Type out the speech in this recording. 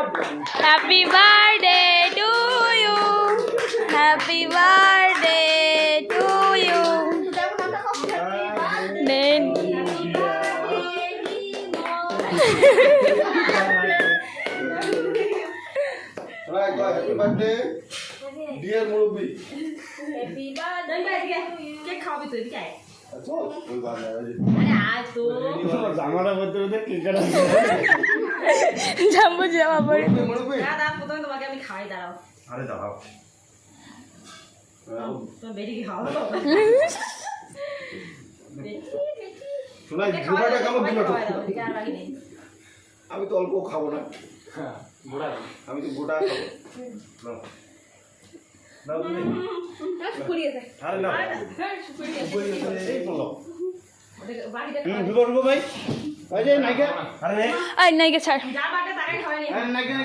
Happy birthday to you. Happy birthday to you. Then Happy birthday, dear Mulubi. Happy birthday के खाओ भी तो भी जाए चल कोई बात नहीं अरे आज तो জামাটা বলতে বলতে কেকটা জাম্বু জামা পরে মুলুবি याद आप तो তোমাকে আমি খাই দাঁড়াও আরে দাও তো বেরি খাও শোনা গোটাটা কেমন দিল তো আর বাকি নেই আমি তো অল্প খাবো না গোটা আমি তো গোটা খাবো নাও তুমি পুরিয়ে যায় আরে না পুরিয়ে এই বলো বাড়িতে রুবো ভাই ওই যে নাইকা আরে আই নাইকে ছাড় যা বাটা তাকে খাওয়াই নাইকা